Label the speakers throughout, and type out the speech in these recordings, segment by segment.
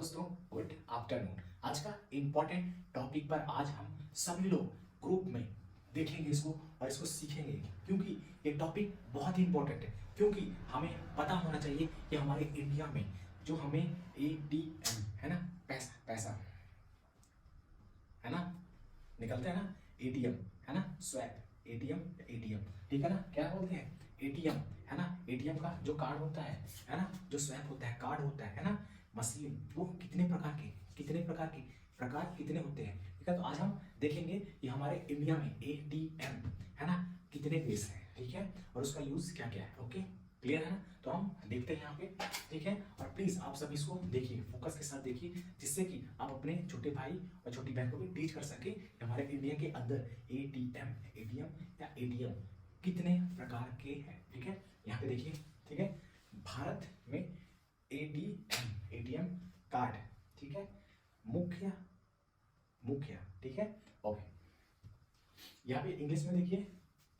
Speaker 1: दोस्तों, good afternoon. आज का इम्पोर्टेंट टॉपिक पर आज हम सभी लोग ग्रुप में देखेंगे इसको और इसको सीखेंगे, क्योंकि ये टॉपिक बहुत ही इम्पोर्टेंट है। क्योंकि हमें पता होना चाहिए कि हमारे इंडिया में जो हमें एटीएम है ना, पैसा पैसा है ना, निकलता है ना, एटीएम है ना, स्वैप एटीएम एटीएम, ठीक है ना, क्या बोलते हैं एटीएम है ना। एटीएम का जो कार्ड होता है ना, जो स्वैप होता है, कार्ड होता है ना, मशीन, वो कितने प्रकार के प्रकार कितने होते हैं, ठीक है। तो आज हम देखेंगे कि हमारे इंडिया में एटीएम है ना कितने बेस हैं, ठीक है, और उसका यूज क्या क्या है। ओके, क्लियर है ना। तो हम देखते हैं यहाँ पे, ठीक है। और प्लीज आप सभी इसको देखिए, फोकस के साथ देखिए, जिससे कि आप अपने छोटे भाई और छोटी बहन को भी टीच कर सके कि हमारे इंडिया के अंदर एटीएम या एटीएम कितने प्रकार के हैं, ठीक है। यहाँ पे देखिए, ठीक है, भारत में एटीएम कार्ड, ठीक है, मुख्य, ठीक है। ओके, यहाँ पे इंग्लिश में देखिए,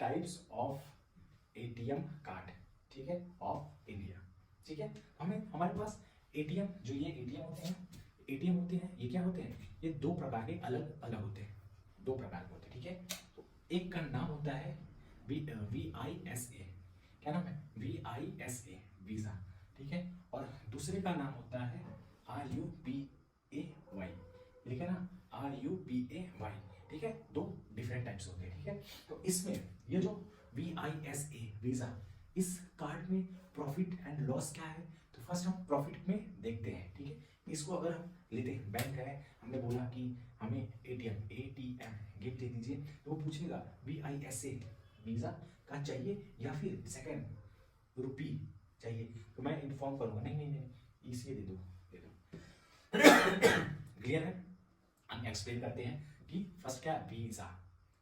Speaker 1: टाइप्स ऑफ एटीएम कार्ड, ठीक है, ऑफ इंडिया, ठीक है। हमें हमारे पास एटीएम, जो ये एटीएम होते हैं, ये क्या होते हैं, ये दो प्रकार के अलग अलग होते हैं, दो प्रकार के होते हैं, ठीक है। तो एक का नाम होता है VISA, क्या नाम है, VISA, वीजा, ठीक है। और दूसरे का नाम होता है RUPAY, लिखे ना, RUPAY, ठीक है। दो डिफरेंट टाइप्स होते हैं, ठीक है। तो इसमें ये जो VISA वीजा, इस कार्ड में प्रॉफिट एंड लॉस क्या है, तो फर्स्ट हम प्रॉफिट में देखते हैं, ठीक है। इसको अगर हम लेते हैं, बैंक है, हमने बोला कि हमें एटीएम गिफ्ट दे दीजिए, तो वो पूछेगा VISA वीजा का चाहिए या फिर सेकंड रुपी चाहिए, तो मैं इन्फॉर्म करूंगा नहीं इसी दे दो क्लियर है। हम एक्सप्लेन करते हैं कि फर्स्ट क्या है, वीजा,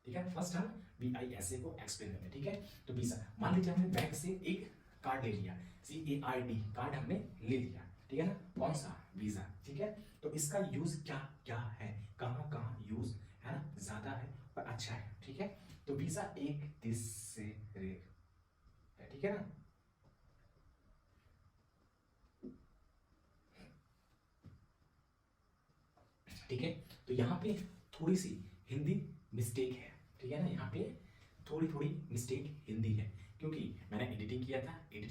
Speaker 1: ठीक है। फर्स्ट हम VISA को एक्सप्लेन करते हैं, ठीक है। तो वीजा, मान लीजिए हमने बैंक से एक कार्ड ले लिया, CARD कार्ड हमने ले लिया, ठीक है ना, कौन सा, वीजा, ठीक है। तो इसका यूज क्या क्या है, कहाँ यूज है ना, ज्यादा है और अच्छा है, ठीक है। तो वीजा एक देश से है, ठीक है ना। ठीक है, तो यहाँ पे थोड़ी सी हिंदी मिस्टेक है, ठीक है ना, यहाँ पे थोड़ी मिस्टेक हिंदी है, क्योंकि मैंने एडिट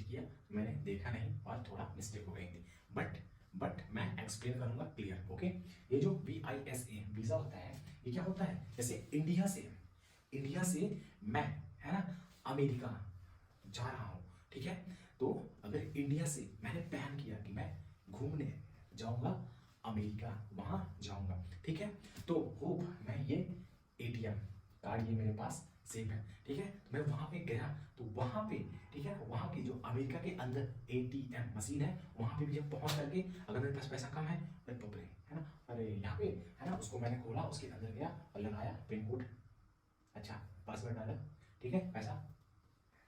Speaker 1: किया, मैंने देखा नहीं और थोड़ा मिस्टेक हो गई थी, बट मैं एक्सप्लेन करूंगा क्लियर, ओके। ये जो VISA वीजा होता है, ये क्या होता है, जैसे इंडिया से मैं, है ना, अमेरिका जा रहा हूँ, ठीक है। तो अगर इंडिया से मैंने प्लान किया कि मैं घूमने जाऊंगा अमेरिका, वहां जाऊंगा, ठीक है। तो होप मैं ये एटीएम कार्ड ये मेरे पास सेफ है, ठीक है। तो मैं वहां पे गया, तो वहां पे, ठीक है, वहां की जो अमेरिका के अंदर एटीएम मशीन है, वहां पे भी जब पहुंच करके अगर मेरे पास पैसा कम है, अरे बाप रे, है ना, अरे यहाँ पे है ना, उसको मैंने खोला, उसके अंदर गया और लगाया पिन कोड, अच्छा पासवर्ड डाला, ठीक है, पैसा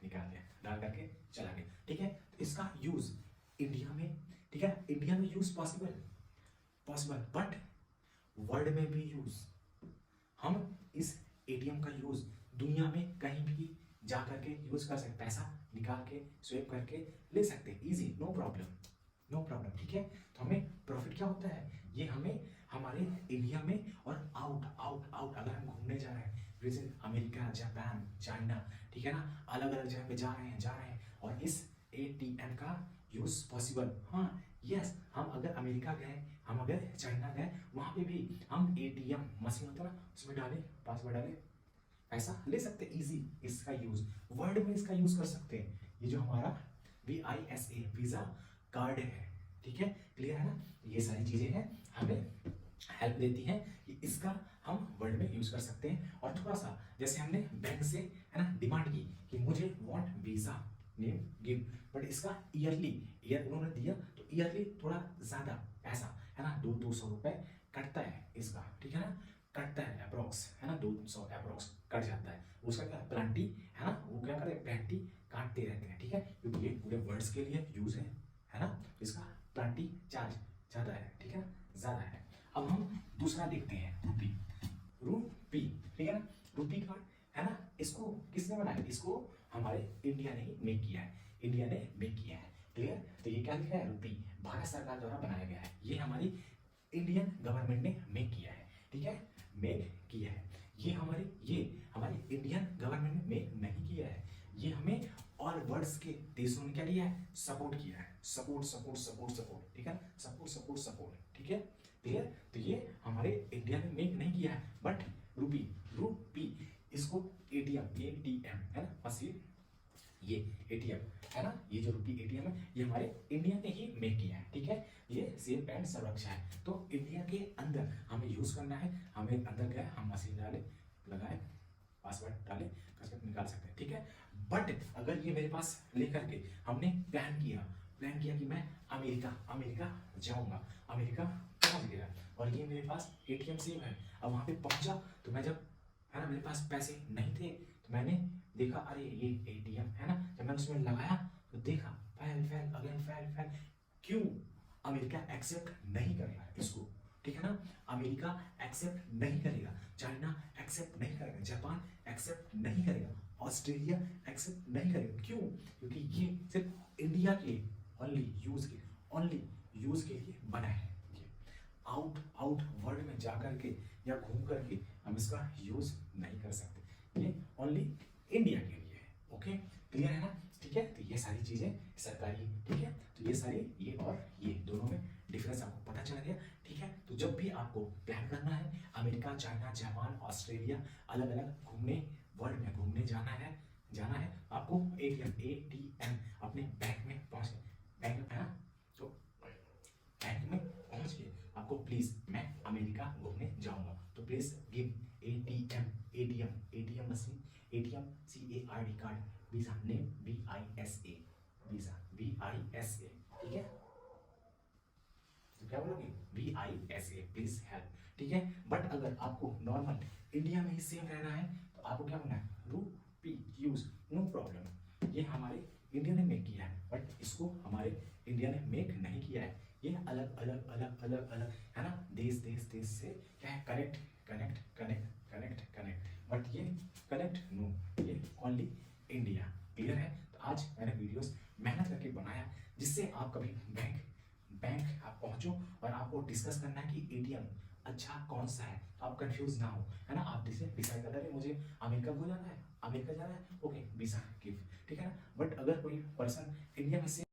Speaker 1: निकाल दिया, डाल करके चला गया, ठीक है। तो इसका यूज इंडिया में, ठीक है, इंडिया में यूज पॉसिबल बट वर्ल्ड में भी यूज, हम इस एटीएम का यूज दुनिया में कहीं भी जा करके यूज कर सकते, पैसा निकाल के स्वेप करके ले सकते, इजी, नो प्रॉब्लम, ठीक है। तो हमें प्रॉफिट क्या होता है, ये हमें हमारे इंडिया में और आउट अगर हम घूमने जा रहे हैं, जैसे अमेरिका, जापान, चाइना, ठीक है ना, अलग अलग जगह पे जा रहे हैं और इस एटीएम का यूज पॉसिबल, हाँ यस, हम अगर अमेरिका गए, हम अगर चाइना गए, वहां पे भी हम एटीएम मशीन होता है ना, उसमें डाले, पासवर्ड डाले, पैसा ले सकते, इजी, इसका यूज वर्ल्ड में इसका यूज कर सकते हैं। ये जो हमारा VISA वीजा कार्ड है, ठीक है, क्लियर है ना। ये सारी चीजें हैं, हमें हेल्प देती हैं कि इसका हम वर्ल्ड में यूज कर सकते हैं। और थोड़ा सा जैसे हमने बैंक से, है ना, डिमांड की कि मुझे want visa name give, but इसका ईयर उन्होंने दिया, तो ईयरली थोड़ा ज्यादा पैसा, है ना, 200 रुपए कटता है इसका, ठीक है ना, कटता है अप्रोक्स, है ना, 200 अप्रोक्स कट जाता है। उसका क्या प्लांटी, है ना, वो क्या करते हैं, प्लांटी काटते रहते हैं, ठीक है, क्योंकि ये पूरे वर्ड्स के लिए यूज है ना, इसका प्लांटी चार्ज ज्यादा है, ठीक है, ज्यादा है। अब हम दूसरा देखते हैं, रूपी, ठीक है ना, रूपी कार्ड, है ना, इसको किसने बनाया, इसको हमारे इंडिया ने ही मेक किया है, क्लियर। तो ये क्या लिखा है, रुपी भारत सरकार द्वारा बनाया गया है, ये हमारी इंडियन गवर्नमेंट ने मेक किया है, ठीक है, मेक किया है। ये हमारे इंडियन गवर्नमेंट ने मेक नहीं किया है, ये हमें ऑल वर्ल्ड्स के देशों ने क्या किया है, सपोर्ट किया है, सपोर्ट सपोर्ट सपोर्ट सपोर्ट, ठीक है, सपोर्ट सपोर्ट सपोर्ट, ठीक है, क्लियर। तो ये हमारे इंडिया ने मेक नहीं किया है, बट रूपी रूपी इसको एटीएम है ना, बस ये एटीएम है ना, ये जो रूपी एटीएम है ये हमारे इंडिया ने ही मेक किया है, ठीक है। ये सेफ एंड सुरक्षा है, तो इंडिया के अंदर हमें यूज करना है, हमें अंदर गए हम मशीन डाले लगाए पासवर्ड डाले कसरत निकाल सकते हैं, ठीक है। बट अगर ये मेरे पास लेकर के हमने प्लान किया कि मैं अमेरिका जाऊंगा, अमेरिका पहुंच गया और ये मेरे पास एटीएम सेव है, अब वहां पे पहुंचा तो मैं जब है ना, मेरे पास पैसे नहीं थे तो मैंने देखा अरे ये एटीएम है ना, जब मैंने उसमें लगाया तो देखा फेल अगेन फेल, क्यों, अमेरिका एक्सेप्ट नहीं करेगा इसको, ठीक है ना, अमेरिका एक्सेप्ट नहीं करेगा, चाइना एक्सेप्ट नहीं करेगा, जापान एक्सेप्ट नहीं करेगा, ऑस्ट्रेलिया एक्सेप्ट नहीं करेगा, क्यों, क्योंकि ये सिर्फ इंडिया के ओनली यूज के लिए बना है, आउट वर्ल्ड में जा करके या घूम करके हम इसका यूज नहीं कर सकते, ये ओनली इंडिया के लिए है, ओके, क्लियर है ना, ठीक है। तो ये सारी चीजें सरकारी, ठीक है, तो ये सारी ये और ये दोनों में डिफरेंस आपको पता चल गया, ठीक है। तो जब भी आपको प्लान करना है अमेरिका, चाइना, जापान, ऑस्ट्रेलिया अलग अलग घूमने वर्ल्ड में घूमने जाना है आपको एटीएम अपने बैंक में पहुंच बैंक में, तो बैंक में पहुंच के आपको प्लीज मैं अमेरिका घूमने जाऊंगा तो please give ATM machine, ATM CARD card, visa name VISA, visa VISA, ठीक है, तो क्या बोलोगे VISA प्लीज हेल्प, ठीक है। बट अगर आपको नॉर्मल इंडिया में ही सेम रहना है तो आपको क्या होना है, रूपी यूज, नो प्रॉब्लम, ये हमारे इंडिया ने मेक किया है बट इसको हमारे इंडिया ने मेक नहीं किया है, ये अलग अलग है ना, देश से क्या है, कनेक्ट, बट ये कनेक्ट नो, ये ओनली इंडिया, क्लियर है। तो आज मैंने वीडियोस मेहनत करके बनाया जिससे आप कभी बैंक आप पहुंचो और आपको डिस्कस करना है कि एटीएम अच्छा कौन सा है, तो आप कंफ्यूज ना हो, है ना, आप डिसाइड कर रहे मुझे अमेरिका को जाना है, ओके वीजा गिव, ठीक है ना। बट अगर कोई पर्सन इंडिया में से